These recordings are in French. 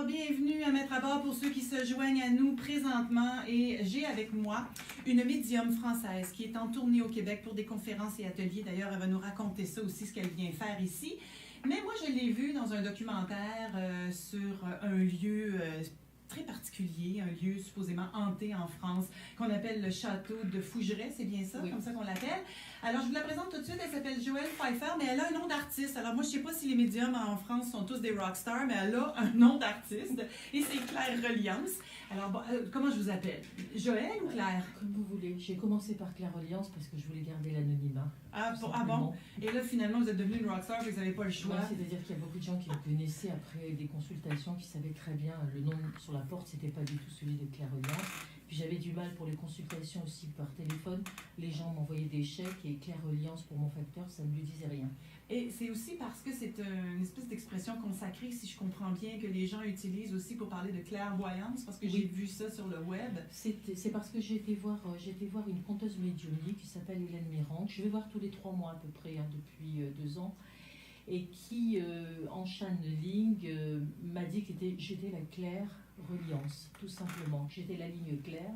Alors, bienvenue à Mettre à bord pour ceux qui se joignent à nous présentement. Et j'ai avec moi une médium française qui est en tournée au Québec pour des conférences et ateliers. D'ailleurs, elle va nous raconter ça aussi, ce qu'elle vient faire ici. Mais moi, je l'ai vue dans un documentaire sur un lieu très particulier, un lieu supposément hanté en France, qu'on appelle le château de Fougeray, c'est bien ça, oui. Comme ça qu'on l'appelle. Alors, je vous la présente tout de suite, elle s'appelle Joëlle Pfeiffer, mais elle a un nom d'artiste. Alors, moi, je ne sais pas si les médiums en France sont tous des rockstars, mais elle a un nom d'artiste, et c'est Claire Reliance. Alors, bon, comment je vous appelle? Joëlle ou Claire? Comme vous voulez. J'ai commencé par Claire Reliance parce que je voulais garder l'anonymat. Ah bon? Et là, finalement, vous êtes devenue une rockstar, vous n'avez pas le choix. Ouais, c'est-à-dire qu'il y a beaucoup de gens qui me connaissaient après des consultations, qui savaient très bien le nom sur la porte, c'était pas du tout celui de Claire Reliance. Puis j'avais du mal pour les consultations aussi par téléphone. Les gens m'envoyaient des chèques et Claire Reliance pour mon facteur, ça ne lui disait rien. Et c'est aussi parce que c'est une espèce d'expression consacrée, si je comprends bien, que les gens utilisent aussi pour parler de clairvoyance, parce que j'ai vu ça sur le web. C'est parce que j'ai été voir une conteuse médiumnique qui s'appelle Hélène Mirand, que je vais voir tous les 3 mois à peu près, depuis 2 ans, et qui, en channeling, m'a dit que j'étais la Claire Reliance, tout simplement. J'étais la ligne claire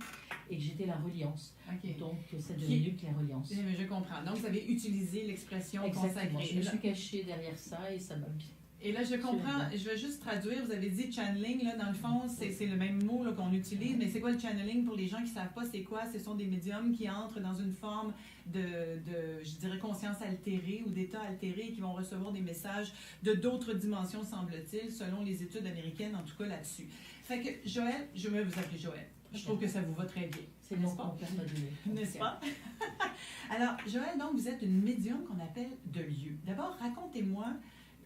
et que j'étais la Reliance. Okay. Donc, c'est devenu Claire Reliance. Mais je comprends. Donc, vous avez utilisé l'expression consacrée. Je me suis cachée derrière ça et ça m'a bien. Et là, je comprends, je vais juste traduire, vous avez dit channeling, là, dans le fond, c'est le même mot qu'on utilise, mais c'est quoi le channeling pour les gens qui ne savent pas c'est quoi? Ce sont des médiums qui entrent dans une forme de je dirais, conscience altérée ou d'état altéré et qui vont recevoir des messages de d'autres dimensions, semble-t-il, selon les études américaines, en tout cas là-dessus. Fait que, Joëlle, je vais vous appeler Joëlle. Je trouve que ça vous va très bien. C'est mon père m'a donné. N'est-ce pas? Alors, Joëlle, donc, vous êtes une médium qu'on appelle de lieu. D'abord, racontez-moi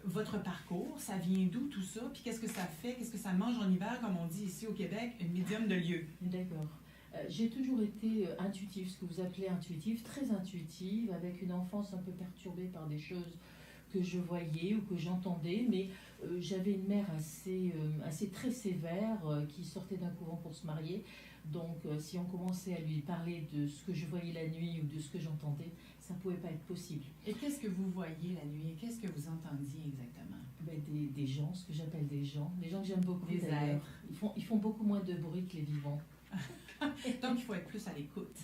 votre parcours, ça vient d'où tout ça, puis qu'est-ce que ça fait, qu'est-ce que ça mange en hiver, comme on dit ici au Québec, une médium de lieu. D'accord. J'ai toujours été intuitive, ce que vous appelez intuitive, très intuitive, avec une enfance un peu perturbée par des choses que je voyais ou que j'entendais, mais j'avais une mère assez très sévère qui sortait d'un couvent pour se marier. Donc, si on commençait à lui parler de ce que je voyais la nuit ou de ce que j'entendais, ça ne pouvait pas être possible. Et qu'est-ce que vous voyez la nuit? Qu'est-ce que vous entendiez exactement? Des gens, ce que j'appelle des gens que j'aime beaucoup. Des êtres. Ils font beaucoup moins de bruit que les vivants. Donc, il faut être plus à l'écoute.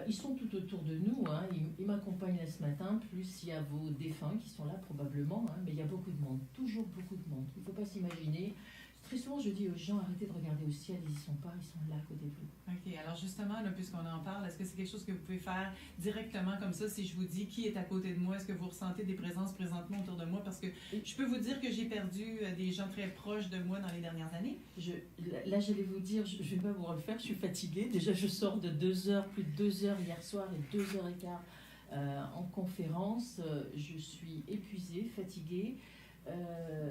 Ils sont tout autour de nous, hein. Ils m'accompagnent là ce matin, plus il y a vos défunts qui sont là probablement, hein, mais il y a beaucoup de monde, toujours beaucoup de monde. Il ne faut pas s'imaginer. Très souvent, je dis aux gens, arrêtez de regarder au ciel, ils n'y sont pas, ils sont là à côté de vous. OK, alors justement, là, puisqu'on en parle, est-ce que c'est quelque chose que vous pouvez faire directement comme ça, si je vous dis qui est à côté de moi? Est-ce que vous ressentez des présences présentement autour de moi? Parce que je peux vous dire que j'ai perdu des gens très proches de moi dans les dernières années. Là, j'allais vous dire, je ne vais pas vous le faire, je suis fatiguée. Déjà, je sors de 2 heures, plus de 2 heures hier soir et 2h15 en conférence. Je suis épuisée, fatiguée.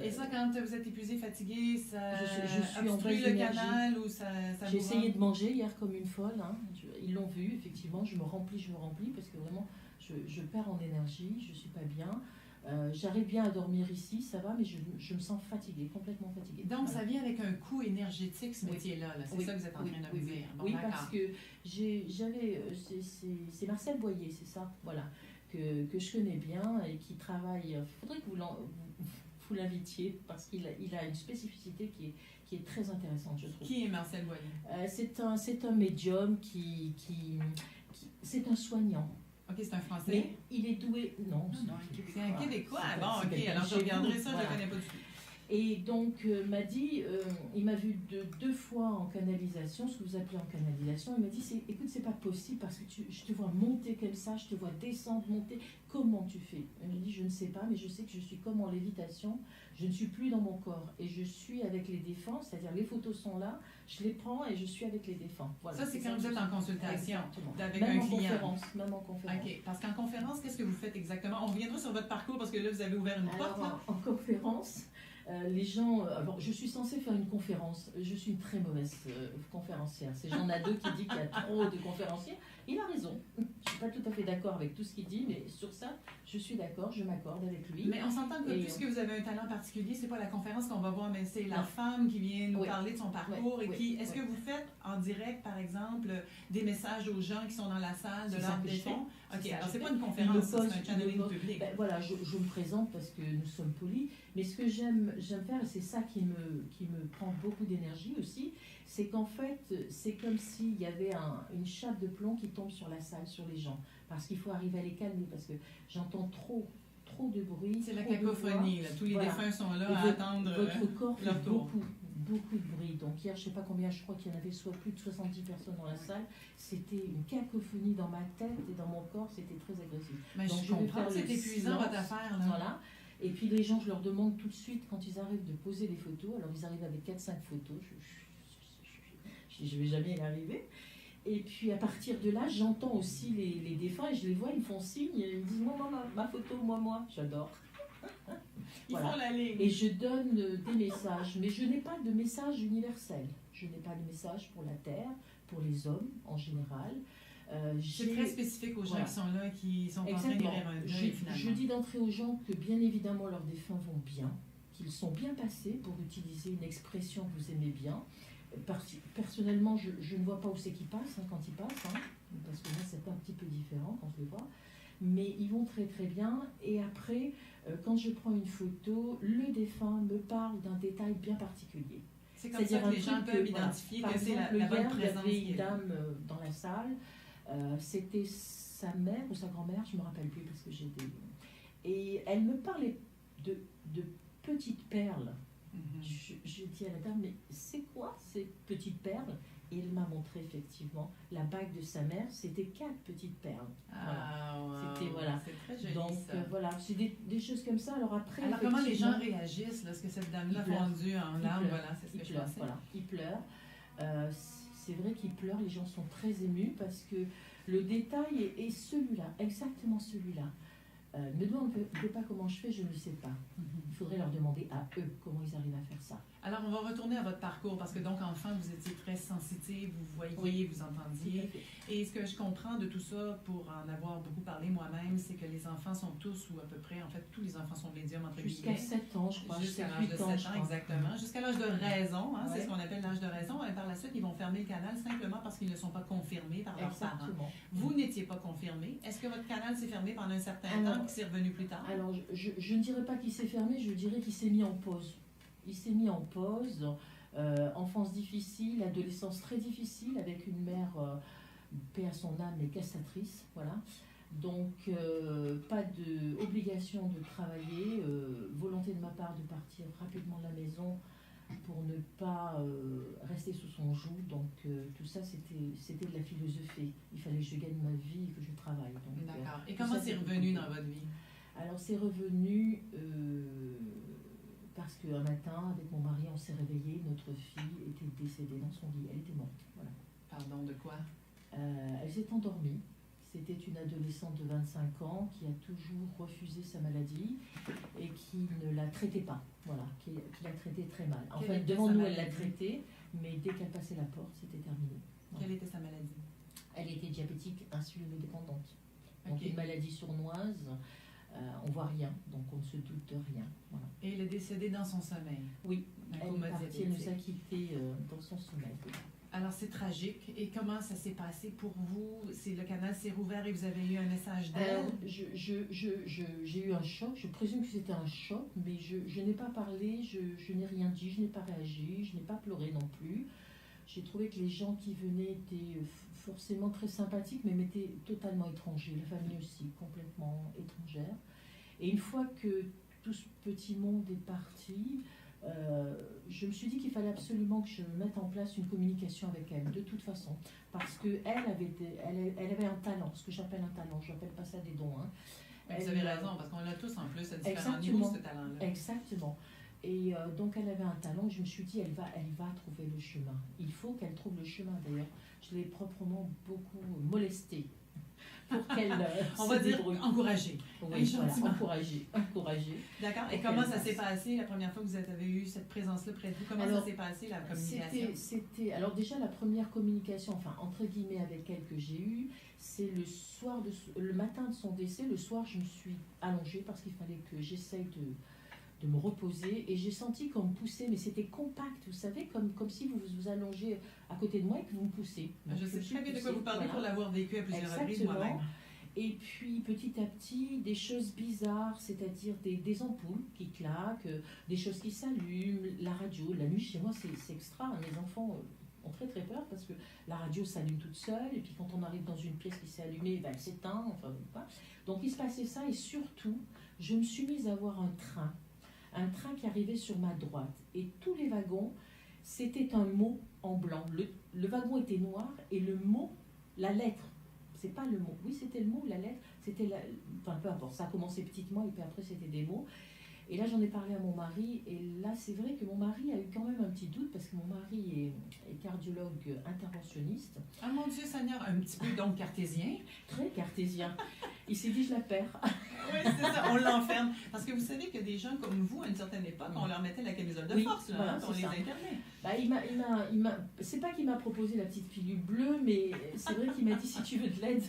Et ça, quand vous êtes épuisé, fatigué, ça je suis obstrue le canal ou ça J'ai essayé de manger hier comme une folle. Hein. Ils l'ont vu, effectivement. Je me remplis parce que vraiment, je perds en énergie, je ne suis pas bien. J'arrive bien à dormir ici, ça va, mais je me sens fatiguée, complètement fatiguée. Donc, ça vient avec un coût énergétique, ce métier-là. C'est ça que vous êtes en train de me dire. Bon, parce que c'est Marcel Boyer, c'est ça, voilà, que je connais bien et qui travaille. Il faudrait que vous l'invitiez parce qu'il a une spécificité qui est très intéressante, je trouve. Qui est Marcel Boyer? C'est un médium c'est un soignant. OK, c'est un Français? Mais il est doué... Non, c'est un Québécois. Bon, OK, alors je regarderai ça, voilà. Je ne connais pas du tout. Et donc, m'a dit, il m'a vu 2 fois en canalisation, ce que vous appelez en canalisation. Il m'a dit, écoute, c'est pas possible parce que je te vois monter comme ça, je te vois descendre, monter. Comment tu fais? Je lui ai dit, je ne sais pas, mais je sais que je suis comme en lévitation. Je ne suis plus dans mon corps et je suis avec les défunts, c'est-à-dire les photos sont là, je les prends et je suis avec les défunts. Voilà, ça, c'est quand vous êtes en consultation avec même un client. Même en conférence. OK, parce qu'en conférence, qu'est-ce que vous faites exactement? On reviendra sur votre parcours parce que là, vous avez ouvert une porte. Là. En conférence, les gens... alors, je suis censée faire une conférence. Je suis une très mauvaise conférencière. C'est Jean Nadeau qui dit qu'il y a trop de conférenciers. Il a raison. Je ne suis pas tout à fait d'accord avec tout ce qu'il dit, mais sur ça, Je suis d'accord, je m'accorde avec lui. Mais on s'entend que Et puisque vous avez un talent particulier, c'est pas la conférence qu'on va voir, mais c'est la Non. femme qui vient nous Oui. parler de son parcours Oui, et oui, qui. Est-ce oui. que vous faites en direct, par exemple, des messages aux gens qui sont dans la salle de C'est ça l'Arbre que des je fais. Fonds? C'est Ok, ça que alors je c'est fais. pas une Il me conférence, ça, pose- c'est un il channeling me pose- public. Ben, voilà, je me présente parce que nous sommes polis, mais ce que j'aime faire, et c'est ça qui me prend beaucoup d'énergie aussi, c'est qu'en fait, c'est comme s'il y avait une chape de plomb qui tombe sur la salle, sur les gens, parce qu'il faut arriver à les calmer, parce que j'entends trop de bruit. C'est la trop de cacophonie, là. Tous les Voilà. défunts sont là Et à attendre Votre corps leur fait tour. beaucoup de bruit. Donc hier, je sais pas combien, je crois qu'il y en avait soit plus de 70 personnes dans la salle. C'était une cacophonie dans ma tête et dans mon corps, c'était très agressif. Mais Donc, je je vais comprends, faire c'est le épuisant silence. votre affaire, là. Voilà. Et puis les gens, je leur demande tout de suite, quand ils arrivent, de poser les photos. Alors ils arrivent avec 4-5 photos. Je vais jamais y arriver. Et puis à partir de là, j'entends aussi les défunts et je les vois, ils me font signe, ils me disent moi, ma photo, moi. J'adore. Ils Voilà. font la ligne. Et je donne des messages, mais je n'ai pas de message universel. Je n'ai pas de message pour la Terre, pour les hommes en général. C'est très spécifique aux gens Voilà. qui sont là, qui sont en train Exactement. d'y un deuil, finalement. Je dis d'entrée aux gens que bien évidemment leurs défunts vont bien, qu'ils sont bien passés, pour utiliser une expression que vous aimez bien. Personnellement, je ne vois pas où c'est qu'ils passent quand ils passent, parce que là c'est un petit peu différent quand je les vois. Mais ils vont très très bien. Et après, quand je prends une photo, le défunt me parle d'un détail bien particulier. C'est comme ça que les gens peuvent identifier que c'est la bonne hier, présence. il y avait qui est une là. dame dans la salle, c'était sa mère ou sa grand-mère, je ne me rappelle plus parce que j'ai des... Et elle me parlait de petites perles. Mhm. Je dis à la dame, mais c'est quoi ces petites perles? Et elle m'a montré effectivement la bague de sa mère, c'était 4 petites perles. Ah, wow. C'était, voilà. C'est très joli, Donc ça. voilà, c'est des choses comme ça. Alors après, Alors, comment les gens effectivement, réagissent lorsque cette dame-là Ils pleurent. fondue en Ils larmes? pleurent. Voilà, c'est ce Ils que je pleurent, pensais. voilà, ils pleurent. C'est vrai qu'ils pleurent, les gens sont très émus parce que le détail est celui-là, exactement celui-là. Me demandez pas comment je fais, je ne le sais pas. Mhm. Il faudrait leur demander à eux comment ils arrivent à faire ça. Alors, on va retourner à votre parcours parce que, donc, enfant, vous étiez très sensitive, vous voyiez, Oui. vous Tout à entendiez. fait. Et ce que je comprends de tout ça, pour en avoir beaucoup parlé moi-même, c'est que les enfants sont tous, ou à peu près, en fait, tous les enfants sont médiums, entre Jusqu'à guillemets. 7 ans, je crois. Jusqu'à 7, l'âge de 8 7 ans, ans, je crois. exactement. Jusqu'à l'âge de raison, c'est Ouais. ce qu'on appelle l'âge de raison. Et par la suite, ils vont fermer le canal simplement parce qu'ils ne sont pas confirmés par leurs parents. Exactement. Vous n'étiez pas confirmé. Est-ce que votre canal s'est fermé pendant un certain Alors- temps et c'est revenu plus tard? Alors, je ne dirais pas qu'il s'est fermé, je dirais qu'il s'est mis en pause. Il s'est mis en pause, enfance difficile, adolescence très difficile, avec une mère, paix à son âme, mais castratrice, voilà. Donc, pas d'obligation de travailler, volonté de ma part de partir rapidement de la maison pour ne pas rester sous son joug. Donc, tout ça, c'était de la philosophie. Il fallait que je gagne ma vie et que je travaille. Donc, D'accord. Et tout comment ça, c'est c'était revenu compliqué. dans votre vie? Alors c'est revenu parce qu'un matin, avec mon mari, on s'est réveillé, notre fille était décédée dans son lit, elle était morte. Voilà. Pardon, de quoi? Elle s'est endormie. C'était une adolescente de 25 ans qui a toujours refusé sa maladie et qui ne la traitait pas. Voilà, qui la traitait très mal. Quelle Enfin, était devant sa nous, elle la maladie? traitait, mais dès qu'elle passait la porte, c'était terminé. Quelle était sa maladie? Elle était diabétique insulinodépendante. Donc Ok. une maladie sournoise, on voit rien, donc on ne se doute de rien. Voilà. Et elle est décédée dans son sommeil. Oui, Un elle coma est partie, elle nous a diabétique. quittés dans son sommeil. Alors c'est tragique. Et comment ça s'est passé pour vous? Le canal s'est rouvert et vous avez eu un message d'aide? J'ai eu un choc, je présume que c'était un choc, mais je n'ai pas parlé, je n'ai rien dit, je n'ai pas réagi, je n'ai pas pleuré non plus. J'ai trouvé que les gens qui venaient étaient forcément très sympathiques, mais m'étaient totalement étrangers. La famille aussi, complètement étrangère. Et une fois que tout ce petit monde est parti, je me suis dit qu'il fallait absolument que je mette en place une communication avec elle, de toute façon. Parce qu'elle avait un talent, ce que j'appelle un talent, je n'appelle pas ça des dons. Hein. Mais vous avez raison, parce qu'on l'a tous en plus à différents niveaux, ce talent-là. Exactement. Et donc elle avait un talent, je me suis dit, elle va trouver le chemin. Il faut qu'elle trouve le chemin d'ailleurs. Je l'ai proprement beaucoup molestée. pour qu'elle On se va dire débrouille. encourager. Oui, voilà, encourager. D'accord. Et comment ça s'est passé la première fois que vous avez eu cette présence-là près de vous? Comment ça s'est passé, la communication? Alors déjà, la première communication, enfin, entre guillemets, avec elle que j'ai eue, c'est le matin de son décès. Le soir, je me suis allongée parce qu'il fallait que j'essaye de me reposer. Et j'ai senti qu'on me poussait, mais c'était compact, vous savez, comme si vous vous allongez à côté de moi et que vous me poussez. Donc, je sais très bien de quoi vous parlez pour l'avoir vécu à plusieurs reprises moi-même. Et puis petit à petit, des choses bizarres, c'est-à-dire des ampoules qui claquent, des choses qui s'allument, la radio, la nuit chez moi c'est extra, mes enfants ont très très peur parce que la radio s'allume toute seule et puis quand on arrive dans une pièce qui s'est allumée, ben, elle s'éteint, enfin pas. Donc il se passait ça et surtout, je me suis mise à voir un train qui arrivait sur ma droite et tous les wagons, c'était un mot en blanc. Le wagon était noir et le mot, la lettre, c'est pas le mot. Oui, c'était le mot, la lettre, c'était enfin peu importe, ça a commencé petitement et puis après c'était des mots. Et là j'en ai parlé à mon mari et là c'est vrai que mon mari a eu quand même un petit doute parce que mon mari est cardiologue interventionniste. Ah mon Dieu Seigneur, un petit peu donc cartésien. Très cartésien. Il s'est dit je la perds. Oui, c'est ça, on l'enferme. Parce que vous savez que des gens comme vous, à une certaine époque, on leur mettait la camisole de force, là, voilà, on les internait. Bah, c'est pas qu'il m'a proposé la petite pilule bleue, mais c'est vrai qu'il m'a dit si tu veux de l'aide,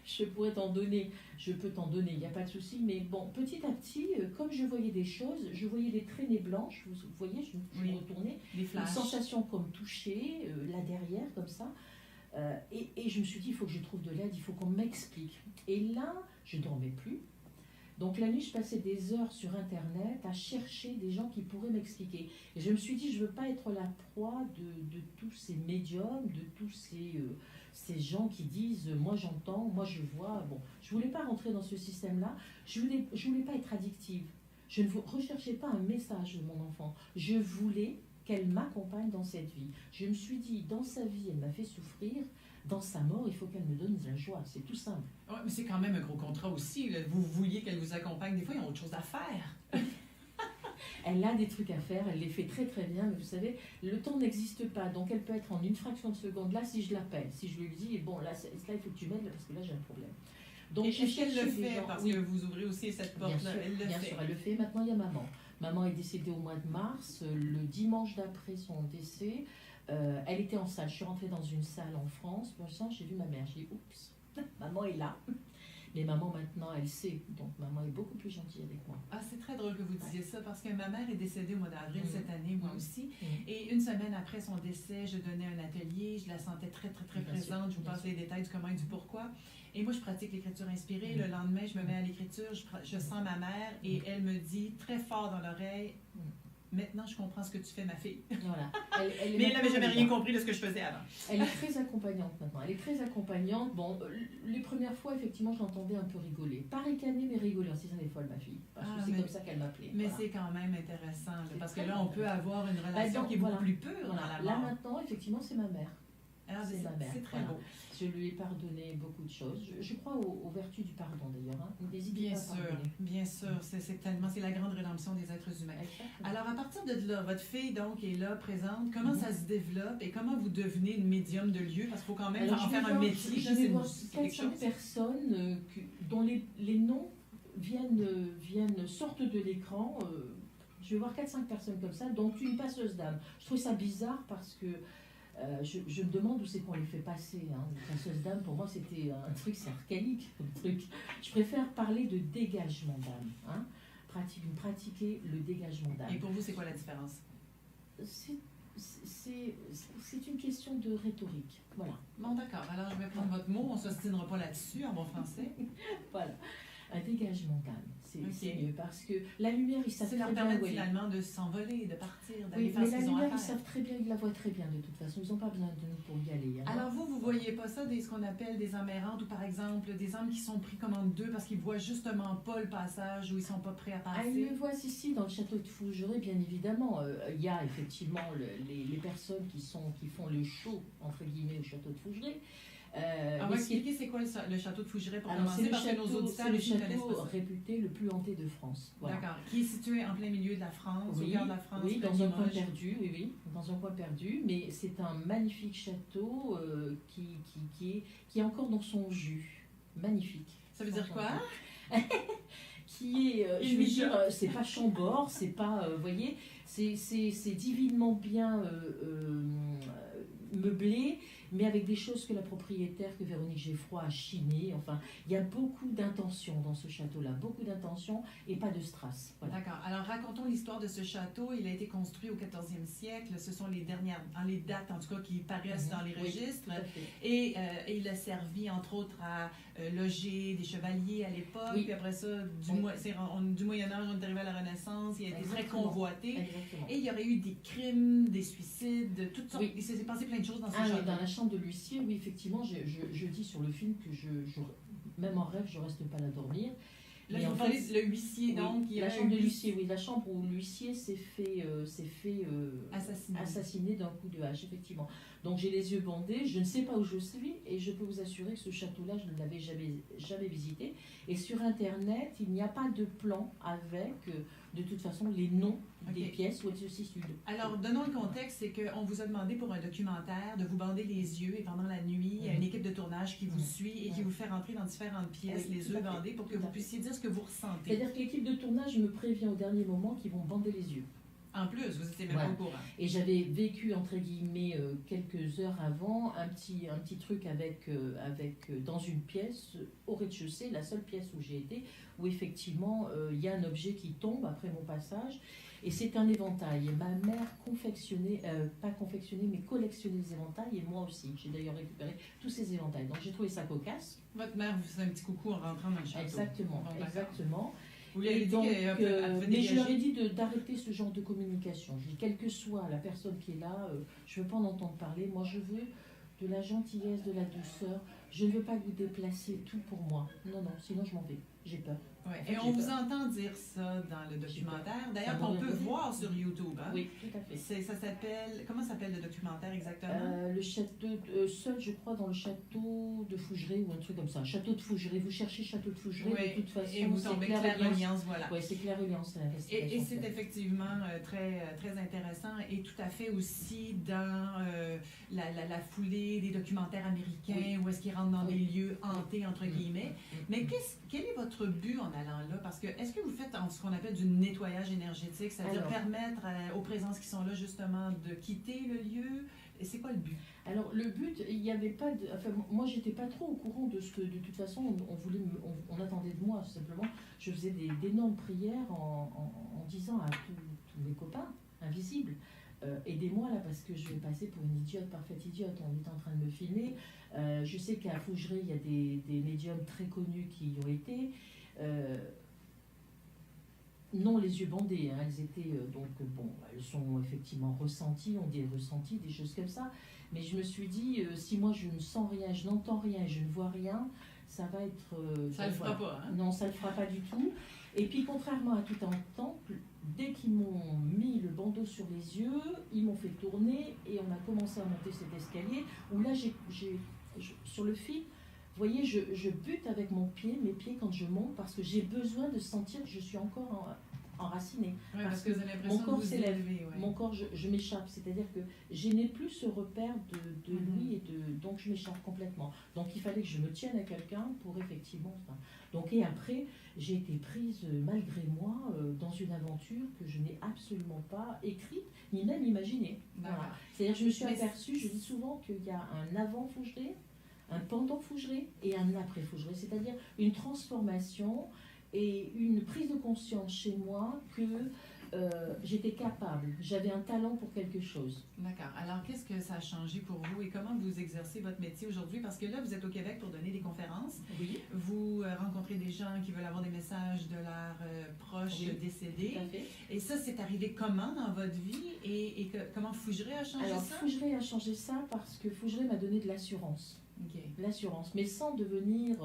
je pourrais t'en donner. Je peux t'en donner, il n'y a pas de souci. Mais bon, petit à petit, comme je voyais des choses, je voyais des traînées blanches, vous voyez, je me retournais, des flashs. Une sensation comme toucher, là derrière, comme ça. Et je me suis dit, il faut que je trouve de l'aide, il faut qu'on m'explique. Et là, je ne dormais plus. Donc la nuit, je passais des heures sur Internet à chercher des gens qui pourraient m'expliquer. Et je me suis dit, je ne veux pas être la proie de tous ces médiums, de tous ces gens qui disent, moi j'entends, moi je vois. Bon, je ne voulais pas rentrer dans ce système-là. Je voulais pas être addictive. Je ne recherchais pas un message de mon enfant. Je voulais qu'elle m'accompagne dans cette vie. Je me suis dit, dans sa vie, elle m'a fait souffrir. Dans sa mort, il faut qu'elle me donne de la joie. C'est tout simple. Ouais, mais c'est quand même un gros contrat aussi. Là. Vous vouliez qu'elle vous accompagne. Des fois, ils ont autre chose à faire. Elle a des trucs à faire, elle les fait très très bien, mais vous savez, le temps n'existe pas, donc elle peut être en une fraction de seconde. Là, si je l'appelle, si je lui dis, bon, là, il faut que tu m'aides parce que là, j'ai un problème. Donc, est-ce qu'elle le fait parce que vous ouvrez aussi cette porte-là? Bien sûr, elle le fait. Maintenant, il y a maman. Maman est décédée au mois de mars. Le dimanche d'après son décès, elle était en salle. Je suis rentrée dans une salle en France. Pour l'instant, j'ai vu ma mère. J'ai dit, oups, maman est là. Mais maman, maintenant, elle sait. Donc, maman est beaucoup plus gentille avec moi. Ah, c'est très drôle que vous disiez ça parce que ma mère est décédée au mois d'avril cette année, moi aussi. Mm. Et une semaine après son décès, je donnais un atelier. Je la sentais très, très, très présente. Je vous passe les détails du comment et du pourquoi. Et moi, je pratique l'écriture inspirée. Le lendemain, je me mets à l'écriture. Je sens ma mère et elle me dit très fort dans l'oreille, maintenant, je comprends ce que tu fais, ma fille. Voilà. Mais elle n'avait jamais rien compris de ce que je faisais avant. Elle est très accompagnante maintenant. Elle est très accompagnante. Bon, les premières fois, effectivement, je l'entendais un peu rigoler. Pas ricaner, mais rigoler. En se disant, elle est folle, ma fille. Parce que c'est comme ça qu'elle m'appelait. Mais voilà. C'est quand même intéressant. Là, parce que là, on peut avoir une relation qui est beaucoup plus pure. Voilà. Là, maintenant, effectivement, c'est ma mère. C'est ma mère. C'est très beau. Je lui ai pardonné beaucoup de choses. Je crois aux vertus du pardon, d'ailleurs. Hein. Bien sûr, bien sûr. C'est la grande rédemption des êtres humains. Exactement. Alors, à partir de là, votre fille, donc, est là, présente. Comment ça se développe et comment vous devenez une médium de lieu? Parce qu'il faut quand même en faire un métier. Je vais voir 400 personnes dont les noms sortent de l'écran. Je vais voir 4-5 personnes comme ça, dont une passeuse d'âme. Je trouve ça bizarre parce que je me demande où c'est qu'on les fait passer. Hein. Une passeuse d'âme, pour moi, c'était un truc, c'est archaïque comme truc. Je préfère parler de dégagement d'âme. Hein. Pratiquer le dégagement d'âme. Et pour vous, c'est quoi la différence? C'est une question de rhétorique. Voilà. Bon, d'accord. Alors, je vais prendre votre mot. On ne s'ostinera pas là-dessus en bon français. Voilà. Un dégagement d'âme. C'est mieux parce que la lumière, ils savent très bien. Ça leur permet finalement de s'envoler, de partir, d'aller faire ce qu'ils ont à faire. Ils savent très bien, ils la voient très bien de toute façon. Ils n'ont pas besoin de nous pour y aller. Hein. Alors vous voyez pas ça ce qu'on appelle des âmes errantes ou par exemple des âmes qui sont pris comme en deux parce qu'ils voient justement pas le passage où ils sont pas prêts à passer? Ils le voient ici dans le château de Fougeray, bien évidemment. Il y a effectivement les personnes qui font le show, entre guillemets, au château de Fougeray. On va expliquer c'est quoi le château de Fougeray pour commencer parce que nos auditeurs ne connaissent pas ça. C'est le château réputé le plus hanté de France. Voilà. D'accord. Qui est situé en plein milieu de la France, au cœur de la France. Oui, dans un coin perdu, dans un coin perdu. Mais c'est un magnifique château qui est encore dans son jus. magnifique. Ça veut dire quoi? Qui est, je veux dire, c'est pas Chambord, c'est pas, vous voyez, c'est divinement bien meublé, mais avec des choses que la propriétaire, que Véronique Geffroy a chinées. Enfin, il y a beaucoup d'intentions dans ce château-là, beaucoup d'intentions et pas de strass. Voilà. D'accord. Alors, racontons l'histoire de ce château. Il a été construit au 14e siècle. Ce sont les dernières, les dates en tout cas, qui paraissent dans les registres. Et il a servi, entre autres, à loger des chevaliers à l'époque. Puis après ça, du Moyen-Âge, on est arrivé à la Renaissance. Il a été très convoité. Exactement. Et il y aurait eu des crimes, des suicides, toutes sortes. Il s'est passé plein de choses dans ce château. Dans la chambre de l'huissier, oui, effectivement, je dis sur le film que même en rêve, je ne reste pas là dormir. Là, vous parlez le huissier, donc. La chambre de l'huissier, oui, la chambre où l'huissier s'est fait assassiner d'un coup de hache, effectivement. Donc j'ai les yeux bandés, je ne sais pas où je suis, et je peux vous assurer que ce château-là, je ne l'avais jamais visité. Et sur Internet, il n'y a pas de plan avec, de toute façon, les noms des pièces où elles se situent. Alors, donnons le contexte, c'est qu'on vous a demandé pour un documentaire de vous bander les yeux, et pendant la nuit, il y a une équipe de tournage qui vous suit et qui vous fait rentrer dans différentes pièces, les yeux bandés, pour que vous puissiez dire ce que vous ressentez. C'est-à-dire que l'équipe de tournage me prévient au dernier moment qu'ils vont bander les yeux. En plus, vous étiez même pas au courant. Et j'avais vécu, entre guillemets, quelques heures avant, un petit truc dans une pièce, au rez-de-chaussée, la seule pièce où j'ai été, où effectivement, il y a un objet qui tombe après mon passage, et c'est un éventail. Et ma mère mais collectionnait les éventails, et moi aussi. J'ai d'ailleurs récupéré tous ces éventails. Donc j'ai trouvé ça cocasse. Votre mère vous faisait un petit coucou en rentrant dans le château. Exactement, exactement. Vous lui avez dit mais je leur ai dit d'arrêter ce genre de communication. Je dis, quelle que soit la personne qui est là, je ne veux pas en entendre parler. Moi, je veux de la gentillesse, de la douceur. Je ne veux pas que vous déplaciez tout pour moi. Non, sinon je m'en vais. J'ai peur. Ouais. Et on vous entend dire ça dans le documentaire. D'ailleurs, qu'on peut voir sur YouTube. Hein? Oui, tout à fait. Ça s'appelle... Comment s'appelle le documentaire exactement? Le château... seul, je crois, dans le château de Fougeray ou un truc comme ça. Château de Fougeray. Vous cherchez château de Fougeray, de toute façon. Et vous tombez Clair-Reliance, voilà. Oui, c'est Clair-Reliance, et c'est effectivement très, très intéressant et tout à fait aussi dans la foulée des documentaires américains où est-ce qu'ils rentrent dans des lieux hantés, entre guillemets. Mais quel est votre but en allant là? Parce que est-ce que vous faites ce qu'on appelle du nettoyage énergétique, c'est-à-dire permettre aux présences qui sont là justement de quitter le lieu? Et c'est quoi le but? Alors le but, il n'y avait pas de... Enfin, moi j'étais pas trop au courant de ce que de toute façon on attendait de moi. Simplement, je faisais d'énormes prières en disant à tous mes copains invisibles, aidez-moi là parce que je vais passer pour une idiote, parfaite idiote. On est en train de me filmer. Je sais qu'à Fougeray, il y a des médiums très connus qui y ont été. Non, les yeux bandés, hein, elles étaient elles sont effectivement ressenties, on dit ressenties, des choses comme ça. Mais je me suis dit, si moi je ne sens rien, je n'entends rien, je ne vois rien, ça va être. Ça le fera pas, hein? Non, ça le fera pas du tout. Et puis contrairement à tout un temple, dès qu'ils m'ont mis le bandeau sur les yeux, ils m'ont fait tourner et on a commencé à monter cet escalier où là sur le fil. Vous voyez, je bute avec mes pieds quand je monte parce que j'ai besoin de sentir que je suis encore enracinée. Ouais, parce que vous avez l'impression mon corps de vous élever. Ouais. Mon corps, je m'échappe. C'est-à-dire que je n'ai plus ce repère de lui donc je m'échappe complètement. Donc il fallait que je me tienne à quelqu'un pour effectivement... et après, j'ai été prise malgré moi dans une aventure que je n'ai absolument pas écrite ni même imaginée. Voilà. C'est-à-dire que je me suis aperçue, je dis souvent qu'il y a un avant Fougeray, un pendant Fougeray et un après Fougeray, c'est-à-dire une transformation et une prise de conscience chez moi que j'étais capable, j'avais un talent pour quelque chose. D'accord. Alors, qu'est-ce que ça a changé pour vous et comment vous exercez votre métier aujourd'hui? Parce que là, vous êtes au Québec pour donner des conférences. Oui. Vous rencontrez des gens qui veulent avoir des messages de leurs proches décédés. Tout à fait. Et ça, c'est arrivé comment dans votre vie et comment Fougeray a changé ça? Alors, Fougeray a changé ça parce que Fougeray m'a donné de l'assurance. L'assurance, mais sans devenir...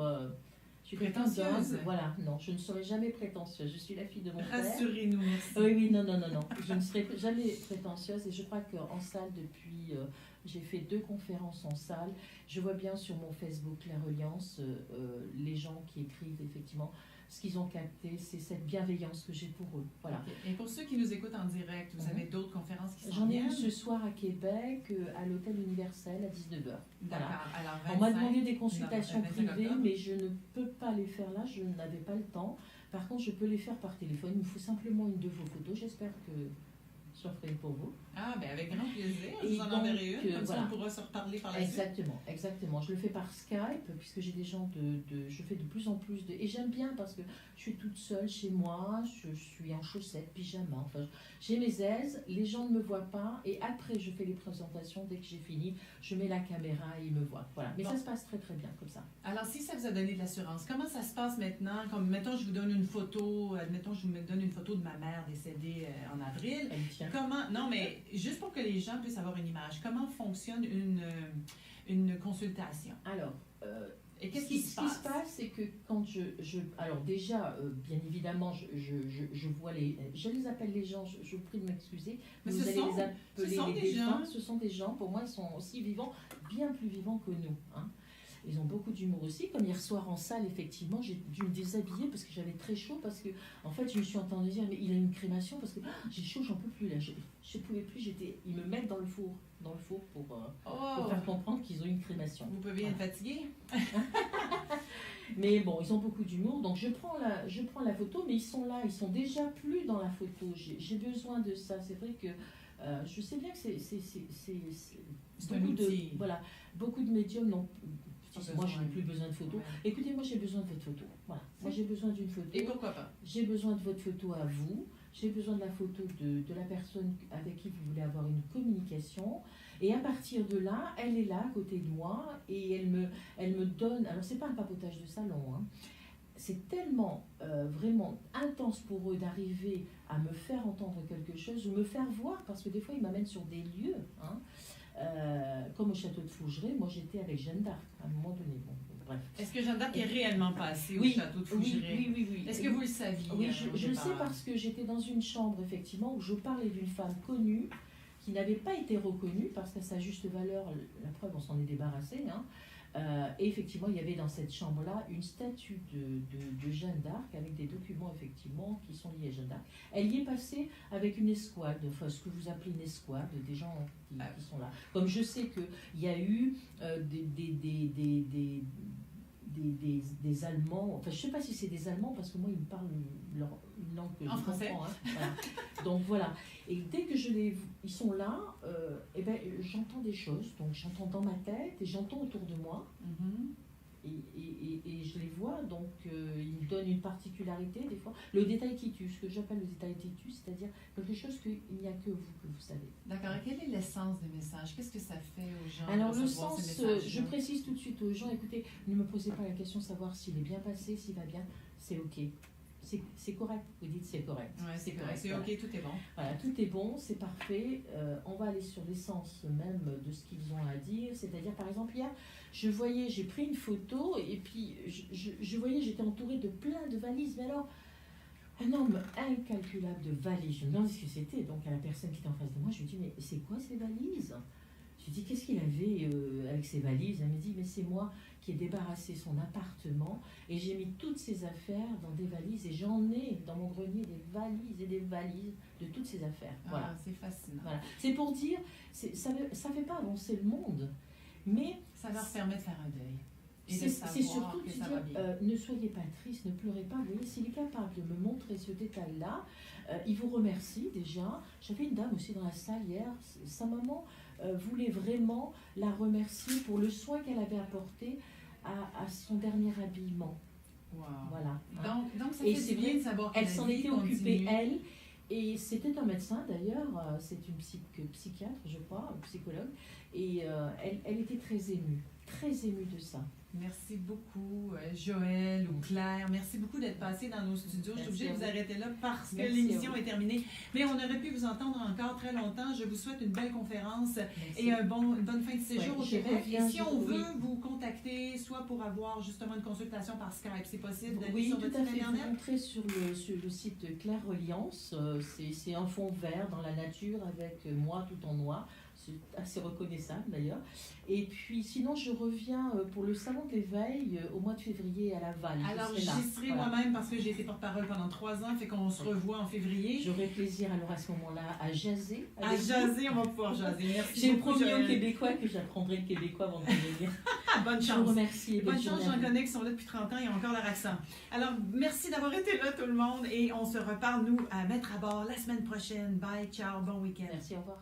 je suis prétentieuse. Voilà, non, je ne serai jamais prétentieuse. Je suis la fille de mon père. Rassurez-nous, merci. Oui, non. Je ne serai jamais prétentieuse et je crois qu'en salle, depuis, j'ai fait 2 conférences en salle. Je vois bien sur mon Facebook Clair-Reliance les gens qui écrivent effectivement. Ce qu'ils ont capté, c'est cette bienveillance que j'ai pour eux. Voilà. Okay. Et pour ceux qui nous écoutent en direct, vous avez d'autres conférences qui sont J'en ai une ce ce soir à Québec, à l'Hôtel Universel à 19h. D'accord. Alors, On m'a 25, demandé des consultations 25 privées, octobre. mais je ne peux pas les faire là, je n'avais pas le temps. Par contre, je peux les faire par téléphone. Il me faut simplement une de vos photos. J'espère que je ferai une pour vous. Ah, ben avec grand plaisir. Je Et vous en donc, enverrai une, comme voilà. ça on pourra se reparler par la suite. Exactement, exactement. Je le fais par Skype, puisque j'ai des gens je fais de plus en plus de... Et j'aime bien parce que je suis toute seule chez moi, je suis en chaussettes, pyjama, enfin, j'ai mes aises, les gens ne me voient pas, et après je fais les présentations, dès que j'ai fini, je mets la caméra et ils me voient. Voilà. Mais Bon. ça se passe très très bien comme ça. Alors, si ça vous a donné de l'assurance, comment ça se passe maintenant? Comme, mettons, je vous donne une photo, admettons, je vous donne une photo de ma mère décédée en avril. Elle tient. Comment, non, mais juste pour que les gens puissent avoir une image, comment fonctionne une consultation? Alors, Et qu'est-ce ce qui qui se se passe? passe, c'est que quand alors déjà, bien évidemment, je vois je les appelle les gens, je vous prie de m'excuser, Mais vous ce allez sont- les appeler sont les des défunts. gens. Ce sont des gens, pour moi, ils sont aussi vivants, bien plus vivants que nous. Hein. Ils ont beaucoup d'humour aussi. Comme hier soir en salle, effectivement, j'ai dû me déshabiller parce que j'avais très chaud, parce que, en fait, je me suis entendue dire, mais il a une crémation, parce que j'ai chaud, j'en peux plus là. Je ne pouvais plus, ils me mettent dans le four pour Oh, faire comprendre qu'ils ont une crémation. vous pouvez être fatigué? Mais bon, ils ont beaucoup d'humour, donc je prends la photo, mais ils sont là, ils sont déjà plus dans la photo. J'ai besoin de ça. C'est vrai que je sais bien que C'est un beaucoup de outil. voilà, beaucoup de médiums n'ont. Moi, je n'ai besoin. plus besoin de photos. Ouais. Écoutez, moi, j'ai besoin de votre photo. Voilà. Moi, j'ai besoin d'une photo. Et pourquoi pas? J'ai besoin de votre photo à vous. J'ai besoin de la photo de la personne avec qui vous voulez avoir une communication. Et à partir de là, elle est là à côté de moi et elle me donne. Alors, c'est pas un papotage de salon. Hein. C'est tellement vraiment intense pour eux d'arriver à me faire entendre quelque chose ou me faire voir, parce que des fois, ils m'amènent sur des lieux. Hein. Comme au château de Fougeray, moi j'étais avec Jeanne d'Arc à un moment donné. Bon, bref. Est-ce que Jeanne d'Arc est réellement passée au Oui, château de Fougeray? Oui. Est-ce que vous le saviez? Oui, au je le départ? sais parce que j'étais dans une chambre, effectivement, où je parlais d'une femme connue qui n'avait pas été reconnue parce qu'à sa juste valeur, la preuve, on s'en est débarrassé. Hein. Et effectivement, il y avait dans cette chambre-là une statue de Jeanne d'Arc avec des documents, effectivement, qui sont liés à Jeanne d'Arc. Elle y est passée avec une escouade, enfin ce que vous appelez une escouade, des gens qui sont là. Comme je sais qu'il y a eu des Allemands, enfin je ne sais pas si c'est des Allemands parce que moi ils me parlent une langue que En je français. comprends. Hein, voilà. Donc voilà. Et dès que ils sont là, et ben, j'entends des choses, donc j'entends dans ma tête et j'entends autour de moi. Mhm. Et je les vois, donc ils me donnent une particularité des fois. Le détail qui tue, ce que j'appelle le détail qui tue, c'est-à-dire quelque chose qu'il n'y a que vous savez. D'accord. Et quelle est l'essence des messages? Qu'est-ce que ça fait aux gens? Alors de le recevoir sens, ces messages-là? je précise tout de suite aux gens, écoutez, ne me posez pas la question de savoir s'il est bien passé, s'il va bien, c'est ok. C'est correct, vous dites c'est correct. Ouais, c'est correct. C'est voilà. ok, tout est bon. Voilà, tout est bon, c'est parfait. On va aller sur l'essence même de ce qu'ils ont à dire. C'est-à-dire, par exemple, hier, j'ai pris une photo et puis je voyais, j'étais entourée de plein de valises. Mais alors, un nombre incalculable de valises. Je me demandais ce que c'était. Donc, à la personne qui était en face de moi, je lui dis, mais c'est quoi ces valises? Je lui dis, qu'est-ce qu'il avait avec ces valises? Elle me dit, mais c'est moi qui ai débarrassé son appartement et j'ai mis toutes ses affaires dans des valises et j'en ai dans mon grenier des valises et des valises de toutes ces affaires. Voilà. Ah, c'est fascinant. Voilà. C'est pour dire, ça ne fait pas avancer le monde, mais Ça leur permet de faire un deuil. Et de c'est savoir surtout que de se ça va dire, bien. ne soyez pas triste, ne pleurez pas. Vous voyez, s'il est capable de me montrer ce détail-là, il vous remercie déjà. J'avais une dame aussi dans la salle hier, sa maman voulait vraiment la remercier pour le soin qu'elle avait apporté à son dernier habillement. Wow. Voilà. Donc ça Et fait c'est du bien vrai, de savoir que Elle la s'en vie était continue. occupée, elle, et c'était un médecin d'ailleurs, c'est une psychiatre, je crois, un psychologue, et elle était très émue de ça. Merci beaucoup, Joël ou Claire. Merci beaucoup d'être passé dans nos studios. Je suis obligée de vous arrêter là parce que Merci l'émission à vous. est terminée. Mais on aurait pu vous entendre encore très longtemps. Je vous souhaite une belle conférence Merci. et une bonne fin de séjour Ouais, au je Québec. reviens, Et si on oui. veut vous contacter, soit pour avoir justement une consultation par Skype, c'est possible d'aller Oui, sur tout votre à site fait. Vous internet? entrez sur le site Claire Reliance. C'est un fond vert dans la nature avec moi tout en noir. C'est assez reconnaissable d'ailleurs. Et puis sinon, je reviens pour le salon de l'éveil au mois de février à Laval. Alors, j'y serai moi-même parce que j'ai été porte-parole pendant 3 ans, fait qu'on se revoit en février. J'aurai plaisir alors à ce moment-là à jaser. À jaser, on va pouvoir jaser. Merci J'ai beaucoup, promis aux Joëlle. Québécois que j'apprendrai le québécois avant de venir. Bonne Je vous chance. remercie et bonne Bonne chance, journée à j'en vous. connais qui sont là depuis 30 ans, ils ont encore leur accent. Alors, merci d'avoir été là tout le monde et on se reparle, nous, à mettre à bord la semaine prochaine. Bye, ciao, bon week-end. Merci, au revoir.